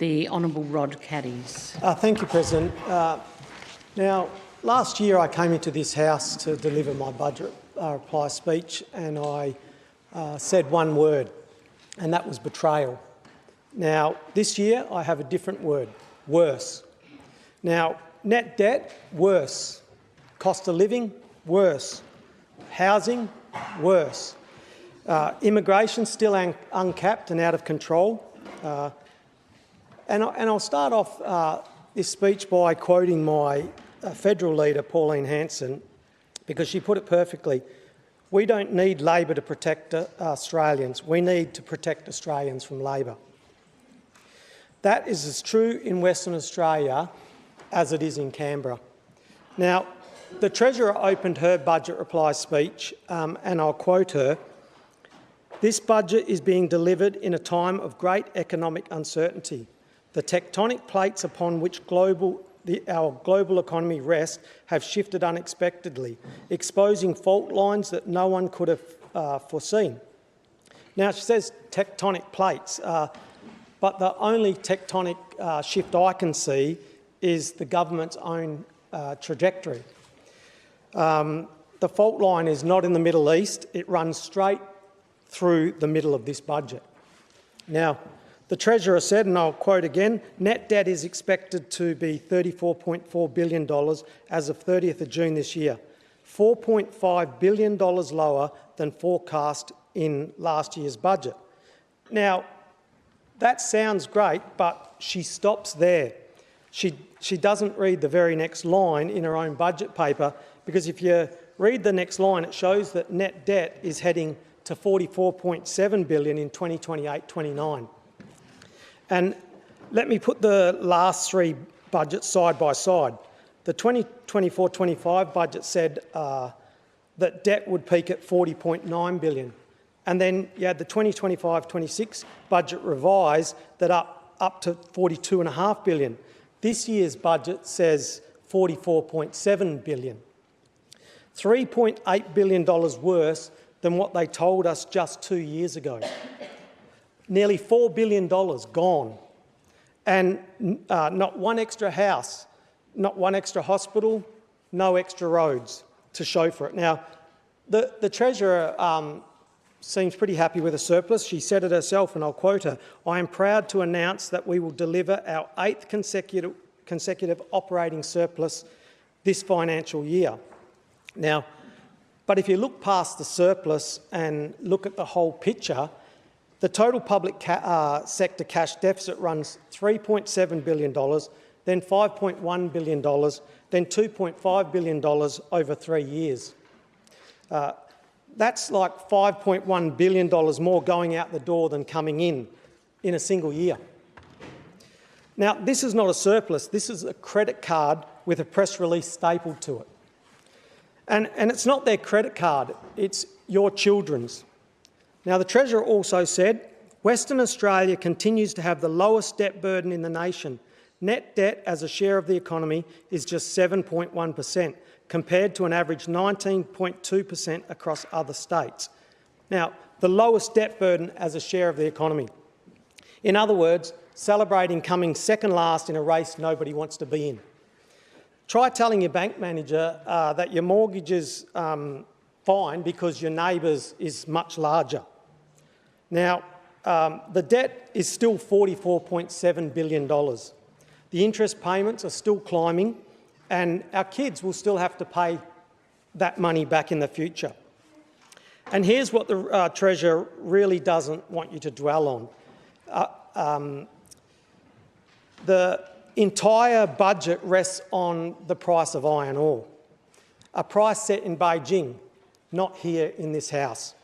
The Honourable Rod Caddies. Thank you, President. Now, last year I came into this House to deliver my budget reply speech, and I said one word, and that was betrayal. Now, this year I have a different word: worse. Now, net debt, worse. Cost of living, worse. Housing, worse. Immigration, still uncapped and out of control. And I'll start off this speech by quoting my federal leader, Pauline Hanson, because she put it perfectly. We don't need Labor to protect Australians. We need to protect Australians from Labor. That is as true in Western Australia as it is in Canberra. Now, the Treasurer opened her budget reply speech, and I'll quote her: "This budget is being delivered in a time of great economic uncertainty. The tectonic plates upon which our global economy rests have shifted unexpectedly, exposing fault lines that no one could have foreseen." Now, she says tectonic plates, but the only tectonic shift I can see is the government's own trajectory. The fault line is not in the Middle East. It runs straight through the middle of this budget. Now, the Treasurer said, and I'll quote again, "Net debt is expected to be $34.4 billion as of 30th of June this year, $4.5 billion lower than forecast in last year's budget." Now, that sounds great, but she stops there. She doesn't read the very next line in her own budget paper, because if you read the next line, it shows that net debt is heading to $44.7 billion in 2028-29. And let me put the last three budgets side by side. The 2024-25 budget said that debt would peak at $40.9 billion. And then you had the 2025-26 budget revised that up to $42.5 billion. This year's budget says $44.7 billion. $3.8 billion worse than what they told us just 2 years ago. Nearly $4 billion gone. And not one extra house, not one extra hospital, no extra roads to show for it. Now, the Treasurer seems pretty happy with a surplus. She said it herself, and I'll quote her: "I am proud to announce that we will deliver our 8th consecutive operating surplus this financial year." Now, but if you look past the surplus and look at the whole picture, the total public sector cash deficit runs $3.7 billion, then $5.1 billion, then $2.5 billion over 3 years. That's like $5.1 billion more going out the door than coming in a single year. Now, this is not a surplus. This is a credit card with a press release stapled to it. And it's not their credit card, it's your children's. Now, the Treasurer also said, "Western Australia continues to have the lowest debt burden in the nation. Net debt as a share of the economy is just 7.1%, compared to an average 19.2% across other states." Now, the lowest debt burden as a share of the economy. In other words, celebrating coming second last in a race nobody wants to be in. Try telling your bank manager that your mortgage is fine because your neighbour's is much larger. Now, the debt is still $44.7 billion. The interest payments are still climbing, and our kids will still have to pay that money back in the future. And here's what the Treasurer really doesn't want you to dwell on. The entire budget rests on the price of iron ore, a price set in Beijing, not here in this House.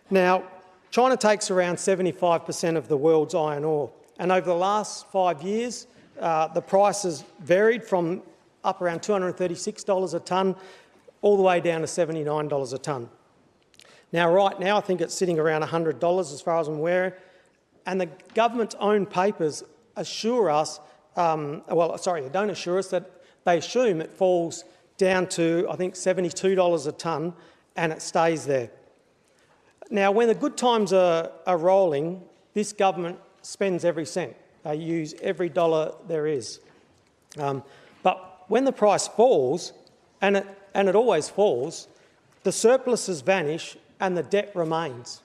Now, China takes around 75% of the world's iron ore, and over the last 5 years, the price has varied from up around $236 a tonne all the way down to $79 a tonne. Now, right now, I think it's sitting around $100 as far as I'm aware, and the government's own papers assure us, they don't assure us, that they assume it falls down to, I think, $72 a tonne, and it stays there. Now, when the good times are rolling, this government spends every cent. They use every dollar there is. But when the price falls, and it always falls, the surpluses vanish and the debt remains.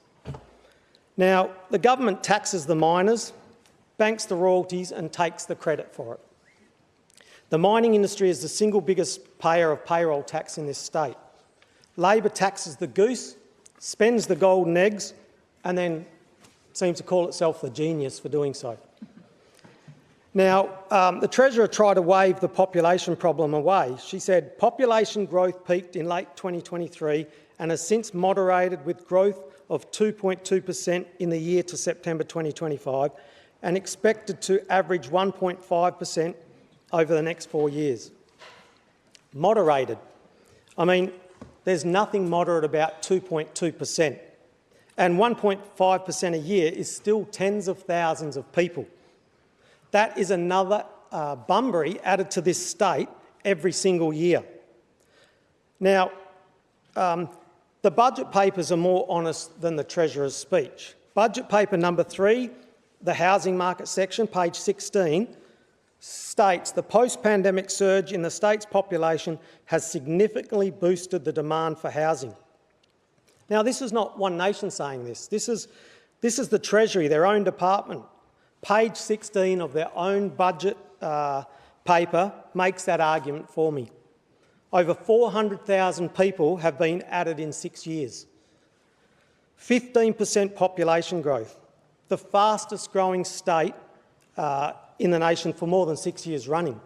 Now, the government taxes the miners, banks the royalties and takes the credit for it. The mining industry is the single biggest payer of payroll tax in this state. Labor taxes the goose, spends the golden eggs, and then seems to call itself the genius for doing so. Now, the Treasurer tried to wave the population problem away. She said population growth peaked in late 2023 and has since moderated with growth of 2.2% in the year to September 2025 and expected to average 1.5% over the next 4 years. Moderated. I mean, there's nothing moderate about 2.2%. And 1.5% a year is still tens of thousands of people. That is another Bunbury added to this state every single year. Now, the budget papers are more honest than the Treasurer's speech. Budget paper number 3, the housing market section, page 16, states the post-pandemic surge in the state's population has significantly boosted the demand for housing. Now, this is not One Nation saying this. This is the Treasury, their own department. Page 16 of their own budget paper makes that argument for me. Over 400,000 people have been added in 6 years. 15% population growth, the fastest growing state in the nation for more than 6 years running.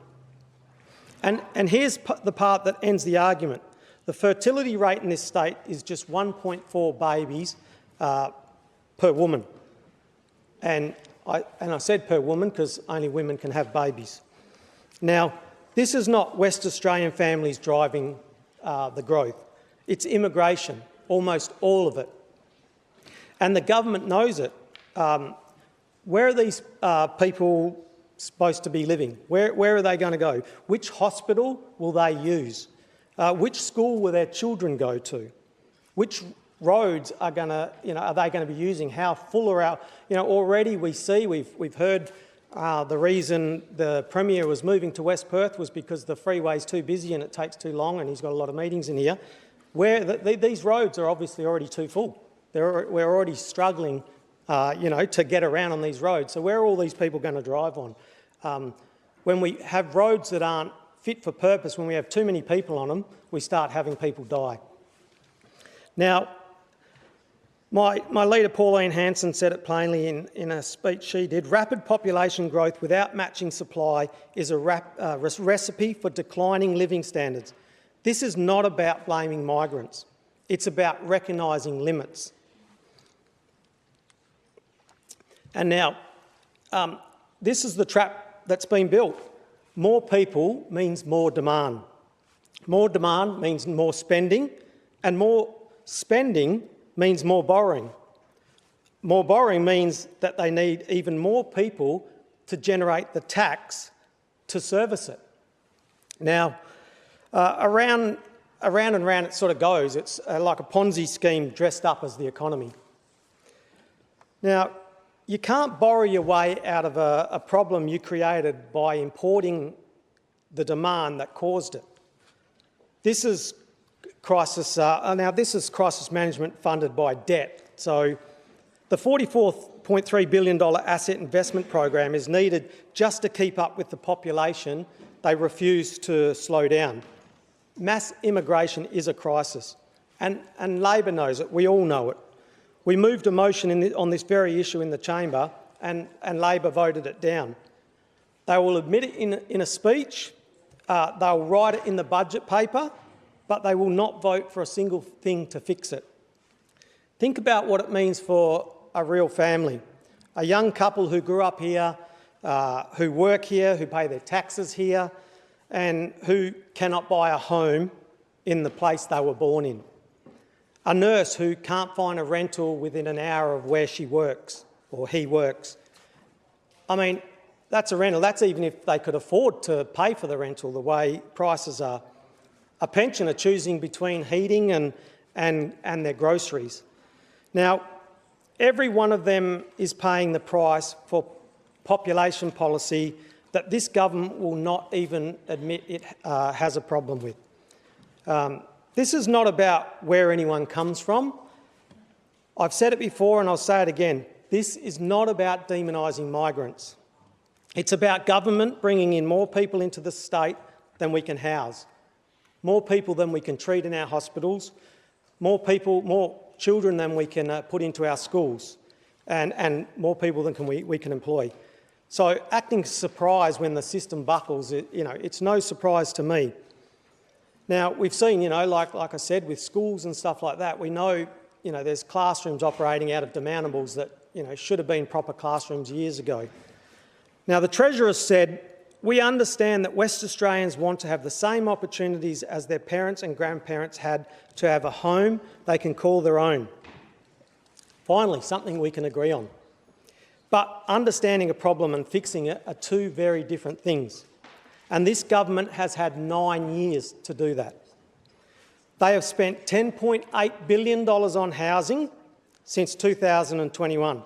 And here's the part that ends the argument. The fertility rate in this state is just 1.4 babies per woman. And I said per woman because only women can have babies. Now, this is not West Australian families driving the growth. It's immigration, almost all of it. And the government knows it. Where are these people supposed to be living? Where are they going to go? Which hospital will they use? Which school will their children go to? Which roads are they going to be using? How full are our? Already we've heard the reason the Premier was moving to West Perth was because the freeway's too busy and it takes too long, and he's got a lot of meetings in here. These roads are obviously already too full. We're already struggling, to get around on these roads. So where are all these people going to drive on? When we have roads that aren't fit for purpose, when we have too many people on them, we start having people die. Now, my leader Pauline Hanson said it plainly in a speech she did. Rapid population growth without matching supply is a recipe for declining living standards. This is not about blaming migrants. It's about recognising limits. And now, this is the trap that's been built. More people means more demand. More demand means more spending, and more spending means more borrowing. More borrowing means that they need even more people to generate the tax to service it. Now, around and round it sort of goes. It's like a Ponzi scheme dressed up as the economy. Now, you can't borrow your way out of a problem you created by importing the demand that caused it. This is crisis management funded by debt. So the $44.3 billion asset investment program is needed just to keep up with the population. They refuse to slow down. Mass immigration is a crisis, and Labor knows it. We all know it. We moved a motion on this very issue in the chamber, and Labor voted it down. They will admit it in a speech, they'll write it in the budget paper, but they will not vote for a single thing to fix it. Think about what it means for a real family, a young couple who grew up here, who work here, who pay their taxes here, and who cannot buy a home in the place they were born in. A nurse who can't find a rental within an hour of where she works or he works. I mean, that's a rental. That's even if they could afford to pay for the rental, the way prices are. A pensioner choosing between heating and their groceries. Now, every one of them is paying the price for population policy that this government will not even admit it has a problem with. This is not about where anyone comes from. I've said it before and I'll say it again. This is not about demonising migrants. It's about government bringing in more people into the state than we can house, more people than we can treat in our hospitals, more children than we can put into our schools, and more people than we can employ. So acting surprised when the system buckles, it's no surprise to me. Now, we've seen, like I said, with schools and stuff like that, we know, there's classrooms operating out of demountables that, should have been proper classrooms years ago. Now, the Treasurer said, "We understand that West Australians want to have the same opportunities as their parents and grandparents had to have a home they can call their own." Finally, something we can agree on. But understanding a problem and fixing it are two very different things. And this government has had 9 years to do that. They have spent $10.8 billion on housing since 2021.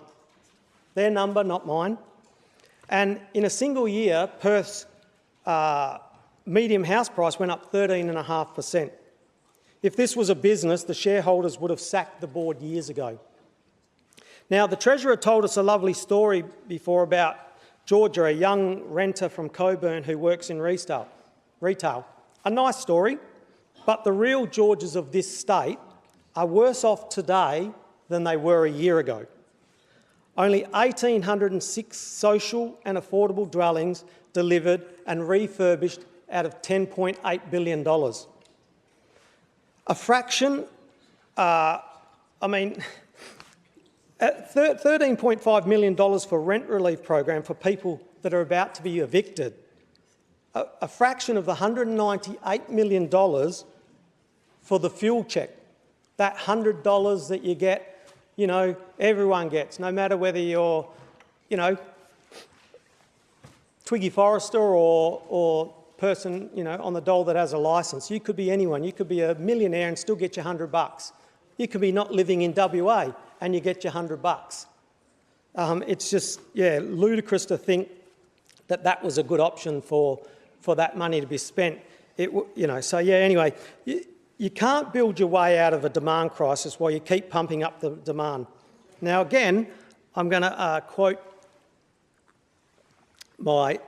Their number, not mine. And in a single year, Perth's median house price went up 13.5%. If this was a business, the shareholders would have sacked the board years ago. Now, the Treasurer told us a lovely story before about Georgia, a young renter from Coburn who works in retail. A nice story, but the real Georgians of this state are worse off today than they were a year ago. Only 1,806 social and affordable dwellings delivered and refurbished out of $10.8 billion. A fraction, $13.5 million for rent relief program for people that are about to be evicted. A fraction of the $198 million for the fuel check. That $100 that you get, everyone gets, no matter whether you're, Twiggy Forrester or person, on the dole that has a licence. You could be anyone. You could be a millionaire and still get your $100. You could be not living in WA and you get your $100. It's just, ludicrous to think that that was a good option for that money to be spent. Anyway, you can't build your way out of a demand crisis while you keep pumping up the demand. Now, again, I'm going to quote my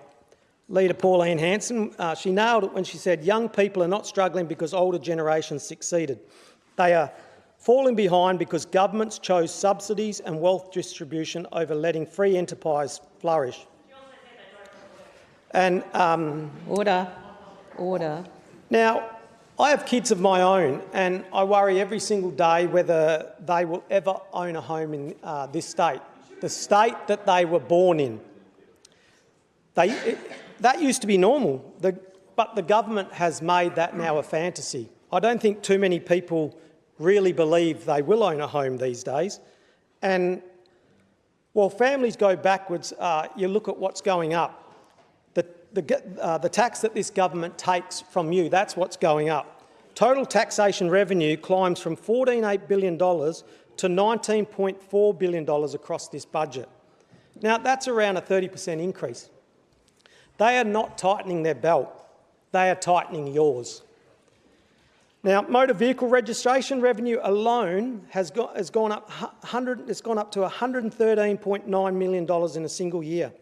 leader, Pauline Hanson. She nailed it when she said, "Young people are not struggling because older generations succeeded. They are falling behind because governments chose subsidies and wealth distribution over letting free enterprise flourish." And Order. Now, I have kids of my own and I worry every single day whether they will ever own a home in this state, the state that they were born in. That used to be normal, but the government has made that now a fantasy. I don't think too many people really believe they will own a home these days. And while families go backwards, you look at what's going up. The tax that this government takes from you, that's what's going up. Total taxation revenue climbs from $14.8 billion to $19.4 billion across this budget. Now, that's around a 30% increase. They are not tightening their belt, they are tightening yours. Now, motor vehicle registration revenue alone has gone up to $113.9 million in a single year.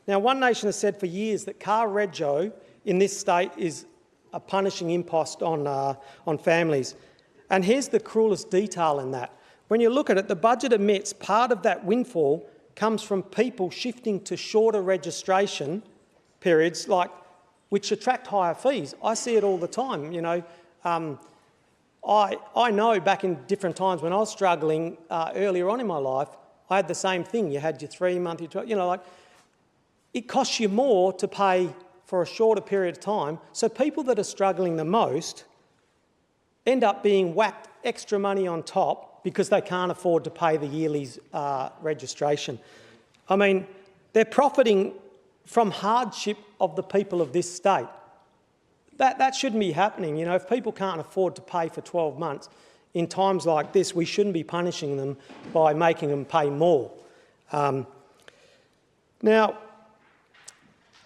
Now, One Nation has said for years that car rego in this state is a punishing impost on families. And here's the cruelest detail in that. When you look at it, the budget admits part of that windfall comes from people shifting to shorter registration periods, which attract higher fees. I see it all the time, I know back in different times when I was struggling earlier on in my life, I had the same thing. You had your 3 month, your 12, it costs you more to pay for a shorter period of time. So people that are struggling the most end up being whacked extra money on top because they can't afford to pay the yearly registration. They're profiting from hardship of the people of this state. That shouldn't be happening. If people can't afford to pay for 12 months, in times like this, we shouldn't be punishing them by making them pay more. Now,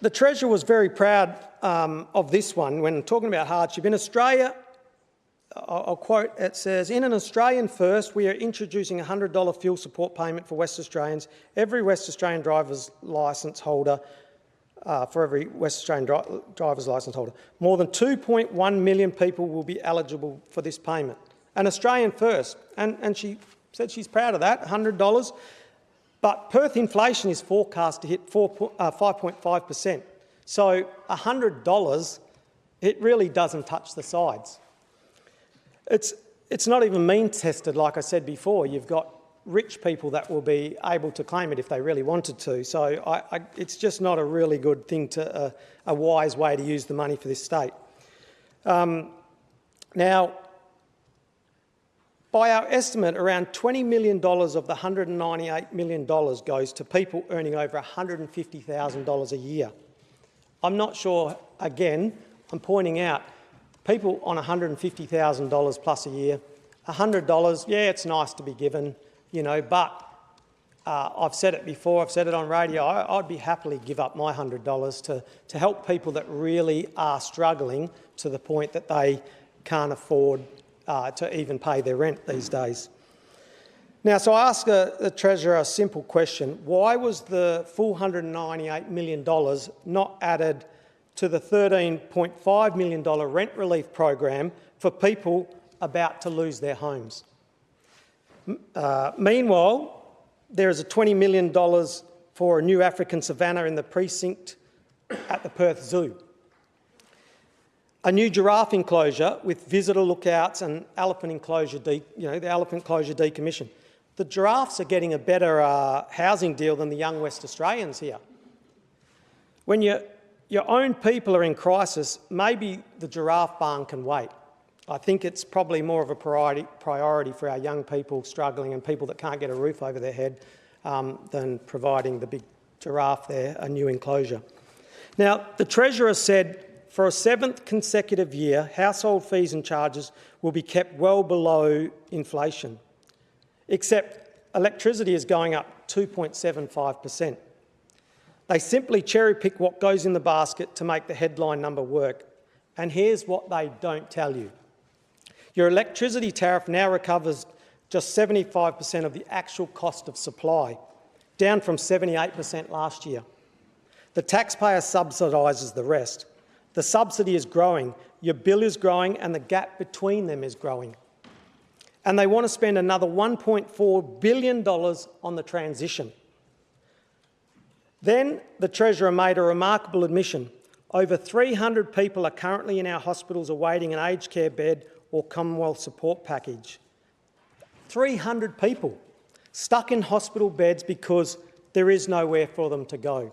The Treasurer was very proud of this one when talking about hardship. In Australia, I'll quote, it says, "In an Australian first, we are introducing a $100 fuel support payment for West Australians. Every West Australian driver's licence holder, for every West Australian driver's licence holder. More than 2.1 million people will be eligible for this payment. An Australian first." And she said she's proud of that, $100. But Perth inflation is forecast to hit 5.5%. So $100, it really doesn't touch the sides. It's not even means tested, like I said before. You've got rich people that will be able to claim it if they really wanted to. So it's just not a really good thing, a wise way to use the money for this state. Now, by our estimate, around $20 million of the $198 million goes to people earning over $150,000 a year. I'm not sure, again, I'm pointing out, people on $150,000 plus a year, $100, yeah, it's nice to be given, you know, but I've said it before, I've said it on radio, I'd be happily give up my $100 to help people that really are struggling to the point that they can't afford to even pay their rent these days. Now, so I ask the Treasurer a simple question. Why was the full $198 million not added to the $13.5 million rent relief program for people about to lose their homes? Meanwhile, there is a $20 million for a new African savanna in the precinct at the Perth Zoo. A new giraffe enclosure with visitor lookouts and elephant enclosure, the elephant enclosure decommission. The giraffes are getting a better housing deal than the young West Australians here. When your own people are in crisis, maybe the giraffe barn can wait. I think it's probably more of a priority for our young people struggling and people that can't get a roof over their head than providing the big giraffe there a new enclosure. Now, the Treasurer said for a 7th consecutive year, household fees and charges will be kept well below inflation, except electricity is going up 2.75%. They simply cherry-pick what goes in the basket to make the headline number work. And here's what they don't tell you. Your electricity tariff now recovers just 75% of the actual cost of supply, down from 78% last year. The taxpayer subsidises the rest. The subsidy is growing, your bill is growing, and the gap between them is growing. And they want to spend another $1.4 billion on the transition. Then the Treasurer made a remarkable admission. Over 300 people are currently in our hospitals awaiting an aged care bed or Commonwealth support package. 300 people stuck in hospital beds because there is nowhere for them to go.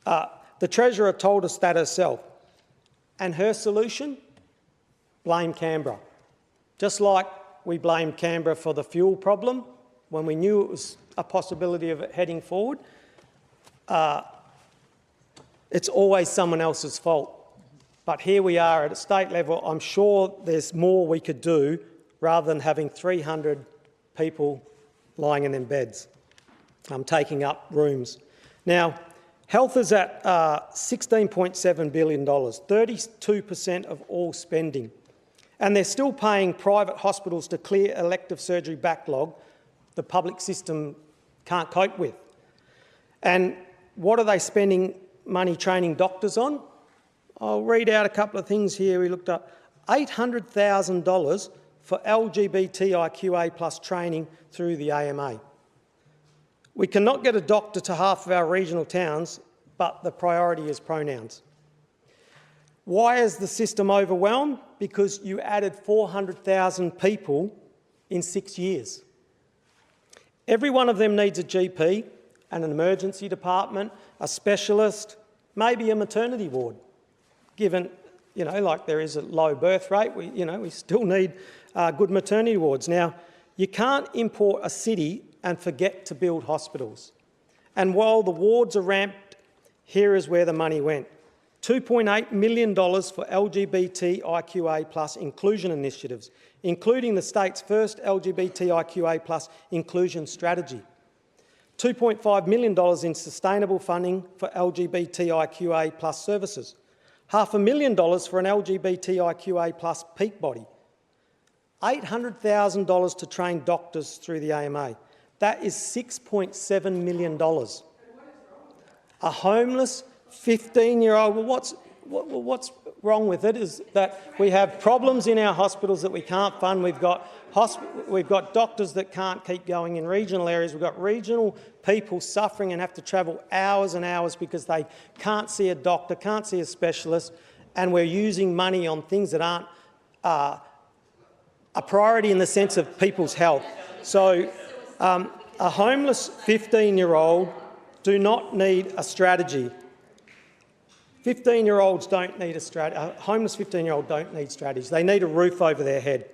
The Treasurer told us that herself. And her solution? Blame Canberra. Just like we blamed Canberra for the fuel problem when we knew it was a possibility of it heading forward, it's always someone else's fault. But here we are at a state level. I'm sure there's more we could do rather than having 300 people lying in their beds, taking up rooms. Now, health is at $16.7 billion, 32% of all spending. And they're still paying private hospitals to clear elective surgery backlog the public system can't cope with. And what are they spending money training doctors on? I'll read out a couple of things here we looked up. $800,000 for LGBTIQA plus training through the AMA. We cannot get a doctor to half of our regional towns, but the priority is pronouns. Why is the system overwhelmed? Because you added 400,000 people in 6 years. Every one of them needs a GP, and an emergency department, a specialist, maybe a maternity ward. Given, like there is a low birth rate, we still need good maternity wards. Now, you can't import a city and forget to build hospitals. And while the wards are ramped, here is where the money went. $2.8 million for LGBTIQA plus inclusion initiatives, including the state's first LGBTIQA plus inclusion strategy. $2.5 million in sustainable funding for LGBTIQA+ services, $500,000 for an LGBTIQA+ peak body, $800,000 to train doctors through the AMA. That is $6.7 million. A homeless 15-year-old, what's wrong with it is that we have problems in our hospitals that we can't fund. We've got doctors that can't keep going in regional areas. We've got regional people suffering and have to travel hours and hours because they can't see a doctor, can't see a specialist, and we're using money on things that aren't a priority in the sense of people's health. So a homeless 15-year-old do not need a strategy. 15-year-olds don't need a strategy. A homeless 15-year-old don't need strategies. They need a roof over their head.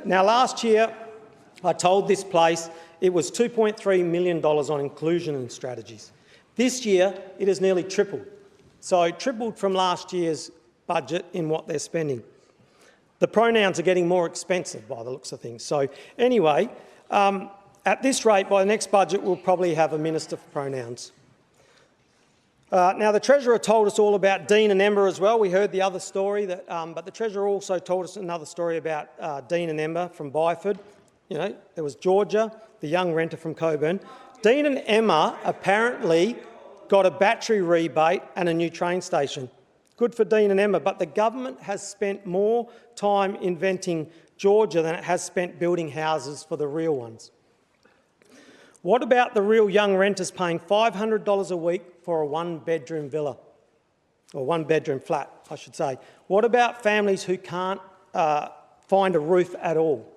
Now, last year, I told this place it was $2.3 million on inclusion and strategies. This year, it has nearly tripled. So tripled from last year's budget in what they're spending. The pronouns are getting more expensive by the looks of things. So anyway, at this rate, by the next budget, we'll probably have a minister for pronouns. Now, the Treasurer told us all about Dean and Emma as well. We heard the other story, but the Treasurer also told us another story about Dean and Emma from Byford. You know, there was Georgia, the young renter from Coburn. Dean and Emma apparently got a battery rebate and a new train station. Good for Dean and Emma, but the government has spent more time inventing Georgia than it has spent building houses for the real ones. What about the real young renters paying $500 a week for a one-bedroom villa, or one-bedroom flat, I should say? What about families who can't find a roof at all?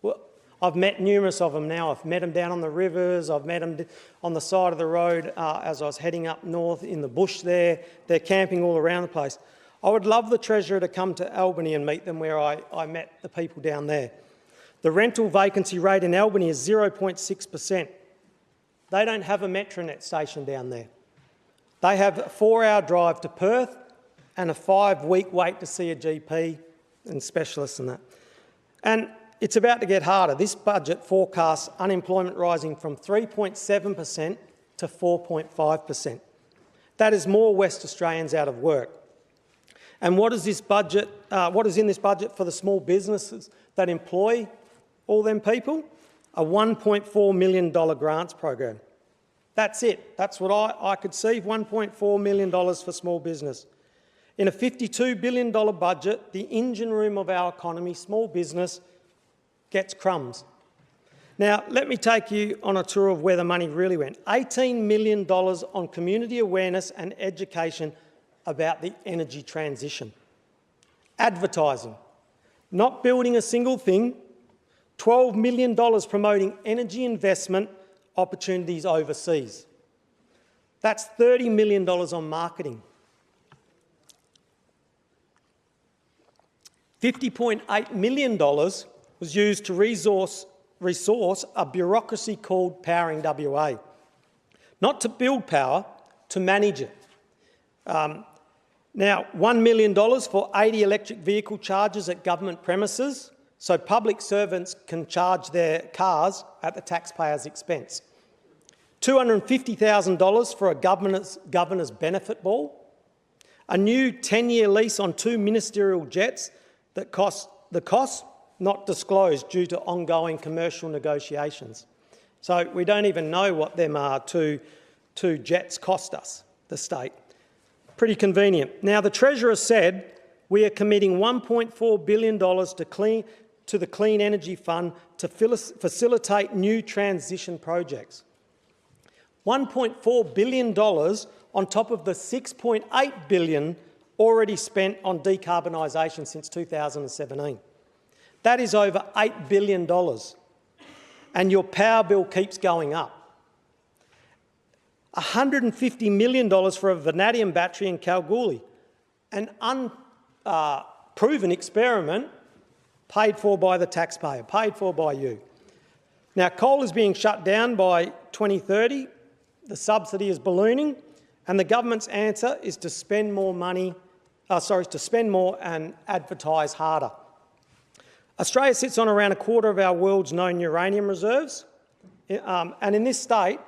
Well, I've met numerous of them now. I've met them down on the rivers. I've met them on the side of the road as I was heading up north in the bush there. They're camping all around the place. I would love the Treasurer to come to Albany and meet them where I met the people down there. The rental vacancy rate in Albany is 0.6%. They don't have a Metronet station down there. They have a 4-hour drive to Perth and a 5-week wait to see a GP and specialists and that. And it's about to get harder. This budget forecasts unemployment rising from 3.7% to 4.5%. That is more West Australians out of work. And what is in this budget for the small businesses that employ all them people? A $1.4 million grants program. That's it. That's what I could see, $1.4 million for small business. In a $52 billion budget, the engine room of our economy, small business, gets crumbs. Now, let me take you on a tour of where the money really went. $18 million on community awareness and education about the energy transition. Advertising. Not building a single thing. $12 million promoting energy investment opportunities overseas. That's $30 million on marketing. $50.8 million was used to resource a bureaucracy called Powering WA. Not to build power, to manage it. Now, $1 million for 80 electric vehicle chargers at government premises, so public servants can charge their cars at the taxpayer's expense. $250,000 for a governor's benefit ball. A new 10-year lease on 2 ministerial jets that cost not disclosed due to ongoing commercial negotiations. So we don't even know what them two jets cost us, the state. Pretty convenient. Now, the Treasurer said we are committing $1.4 billion to the Clean Energy Fund to facilitate new transition projects. $1.4 billion on top of the $6.8 billion already spent on decarbonisation since 2017. That is over $8 billion. And your power bill keeps going up. $150 million for a vanadium battery in Kalgoorlie, an unproven experiment paid for by the taxpayer, paid for by you. Now, coal is being shut down by 2030, the subsidy is ballooning, and the government's answer is to spend more money, to spend more and advertise harder. Australia sits on around a quarter of our world's known uranium reserves, and in this state,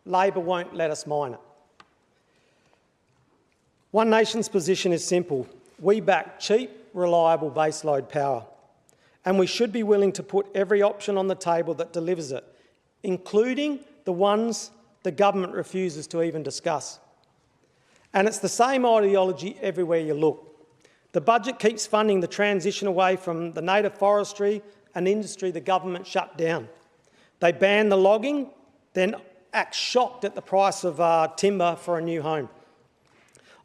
Labor won't let us mine it. One Nation's position is simple. We back cheap, reliable baseload power, and we should be willing to put every option on the table that delivers it, including the ones the government refuses to even discuss. And it's the same ideology everywhere you look. The budget keeps funding the transition away from the native forestry, an industry the government shut down. They ban the logging, then act shocked at the price of timber for a new home.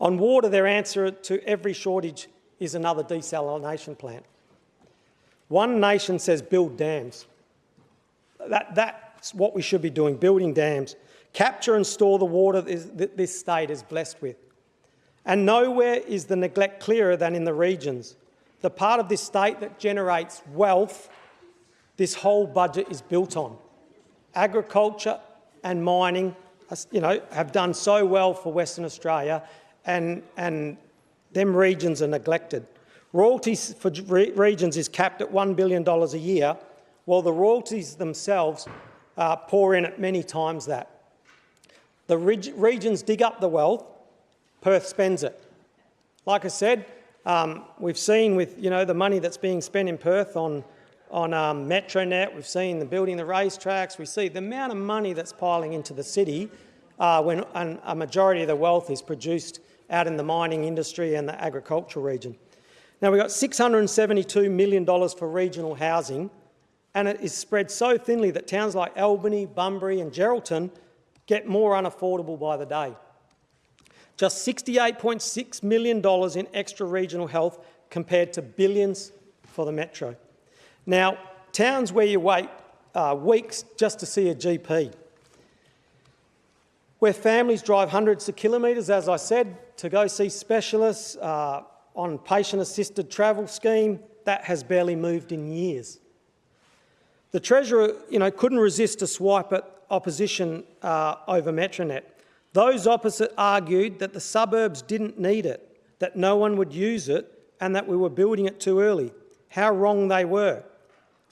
On water, their answer to every shortage is another desalination plant. One Nation says build dams. That's what we should be doing, building dams. Capture and store the water that this state is blessed with. And nowhere is the neglect clearer than in the regions. The part of this state that generates wealth this whole budget is built on. Agriculture and mining, have done so well for Western Australia, and them regions are neglected. Royalties for regions is capped at $1 billion a year, while the royalties themselves pour in at many times that. The regions dig up the wealth, Perth spends it. Like I said, we've seen with the money that's being spent in Perth on Metronet, we've seen the building the racetracks, we see the amount of money that's piling into the city when a majority of the wealth is produced out in the mining industry and the agricultural region. Now, we've got $672 million for regional housing, and it is spread so thinly that towns like Albany, Bunbury and Geraldton get more unaffordable by the day. Just $68.6 million in extra regional health compared to billions for the metro. Now, towns where you wait weeks just to see a GP, where families drive hundreds of kilometres, as I said, to go see specialists on patient-assisted travel scheme, that has barely moved in years. The Treasurer, couldn't resist a swipe at opposition over Metronet. Those opposite argued that the suburbs didn't need it, that no one would use it, and that we were building it too early. How wrong they were.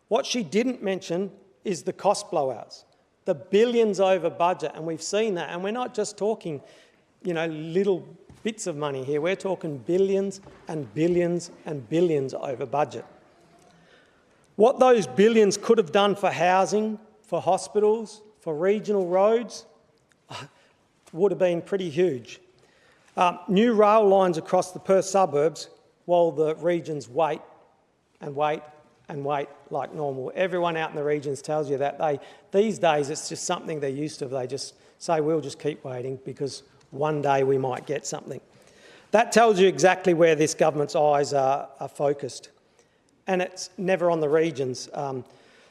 What she didn't mention is the cost blowouts, the billions over budget, and we've seen that. And we're not just talking, little bits of money here. We're talking billions and billions and billions over budget. What those billions could have done for housing, for hospitals, for regional roads, would have been pretty huge. New rail lines across the Perth suburbs while the regions wait and wait and wait like normal. Everyone out in the regions tells you that these days it's just something they're used to. They just say, we'll just keep waiting because one day we might get something. That tells you exactly where this government's eyes are focused, and it's never on the regions.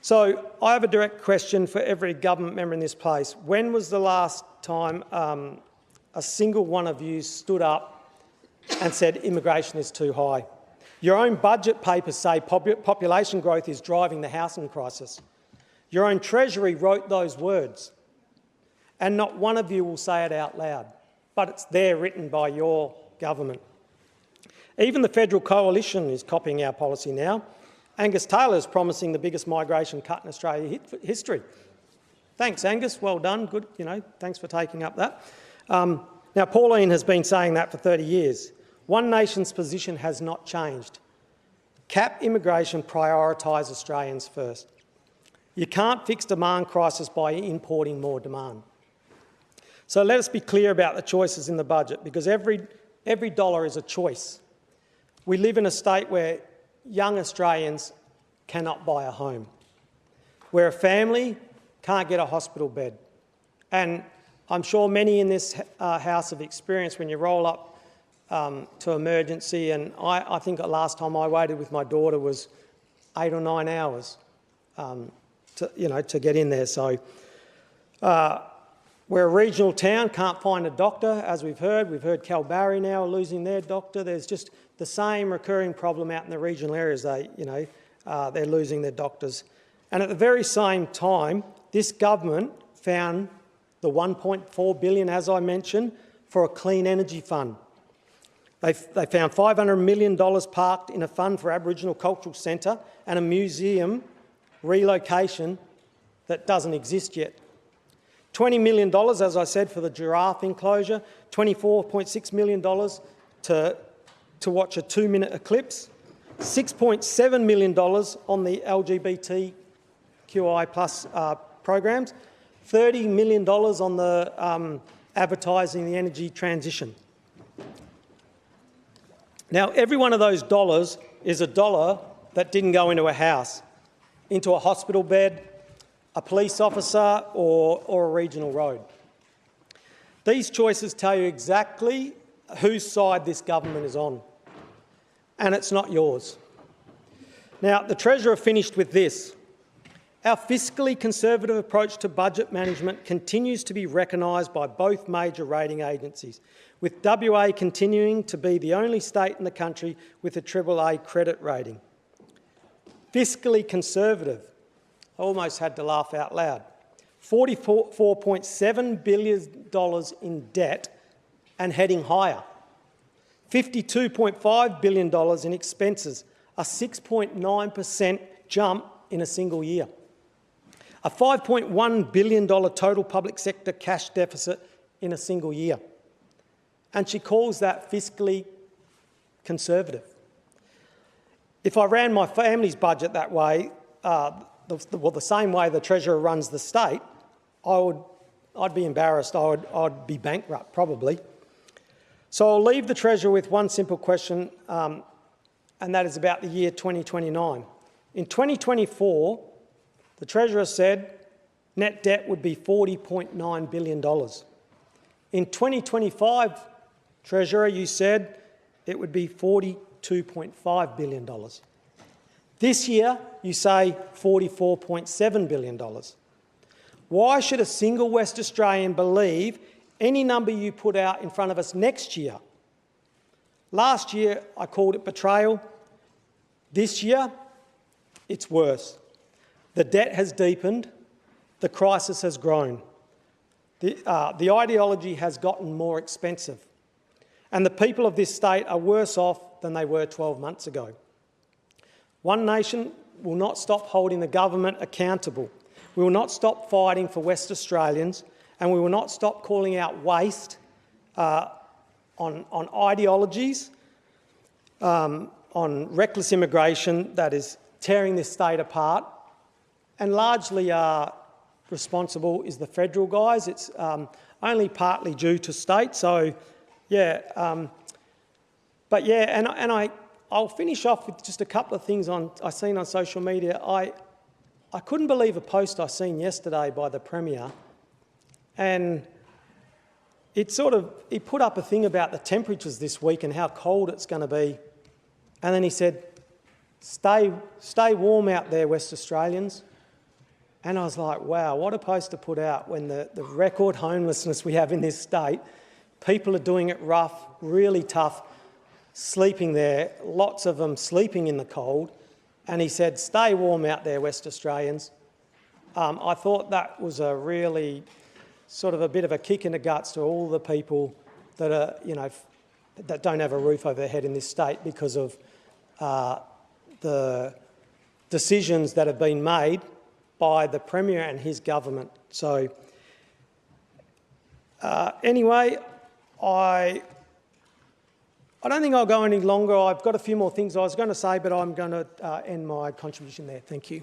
So I have a direct question for every government member in this place. When was the last time a single one of you stood up and said immigration is too high? Your own budget papers say population growth is driving the housing crisis. Your own Treasury wrote those words, and not one of you will say it out loud, but it's there written by your government. Even the federal coalition is copying our policy now. Angus Taylor is promising the biggest migration cut in Australia history. Thanks, Angus. Well done. Good. Thanks for taking up that. Now, Pauline has been saying that for 30 years. One Nation's position has not changed. Cap immigration, prioritise Australians first. You can't fix demand crisis by importing more demand. So let us be clear about the choices in the budget, because every dollar is a choice. We live in a state where young Australians cannot buy a home, where a family can't get a hospital bed. And I'm sure many in this House have experienced when you roll up to emergency, and I think the last time I waited with my daughter was 8 or 9 hours to get in there. So we're a regional town, can't find a doctor, as we've heard. We've heard Kalbarri now are losing their doctor. There's just the same recurring problem out in the regional areas. They're losing their doctors. And at the very same time, this government found the $1.4 billion, as I mentioned, for a clean energy fund. They found $500 million parked in a fund for Aboriginal Cultural Centre and a museum relocation that doesn't exist yet. $20 million, as I said, for the giraffe enclosure, $24.6 million to watch a 2-minute eclipse, $6.7 million on the LGBTQI plus programs, $30 million on the advertising the energy transition. Now, every one of those dollars is a dollar that didn't go into a house, into a hospital bed, a police officer or a regional road. These choices tell you exactly whose side this government is on, and it's not yours. Now, the Treasurer finished with this. Our fiscally conservative approach to budget management continues to be recognised by both major rating agencies, with WA continuing to be the only state in the country with a AAA credit rating. Fiscally conservative. I almost had to laugh out loud. $44.7 billion in debt and heading higher. $52.5 billion in expenses, a 6.9% jump in a single year. A $5.1 billion total public sector cash deficit in a single year. And she calls that fiscally conservative. If I ran my family's budget that way, the same way the Treasurer runs the state, I'd be embarrassed. I'd be bankrupt, probably. So I'll leave the Treasurer with one simple question, and that is about the year 2029. In 2024, the Treasurer said net debt would be $40.9 billion. In 2025, Treasurer, you said it would be $42.5 billion. This year, you say $44.7 billion. Why should a single West Australian believe any number you put out in front of us next year? Last year, I called it betrayal. This year, it's worse. The debt has deepened. The crisis has grown. The ideology has gotten more expensive. And the people of this state are worse off than they were 12 months ago. One Nation will not stop holding the government accountable. We will not stop fighting for West Australians, and we will not stop calling out waste on ideologies, on reckless immigration that is tearing this state apart, and largely responsible is the federal guys. It's only partly due to state. So, yeah, I'll finish off with just a couple of things I seen on social media. I couldn't believe a post I seen yesterday by the Premier, and he put up a thing about the temperatures this week and how cold it's going to be, and then he said, "Stay warm out there, West Australians." And I was like, wow, what a post to put out when the record homelessness we have in this state, people are doing it rough, really tough, sleeping there, lots of them sleeping in the cold. And he said, "Stay warm out there, West Australians." I thought that was a really sort of a bit of a kick in the guts to all the people that are, that don't have a roof over their head in this state because of the decisions that have been made by the Premier and his government. So anyway, I don't think I'll go any longer. I've got a few more things I was going to say, but I'm going to end my contribution there. Thank you.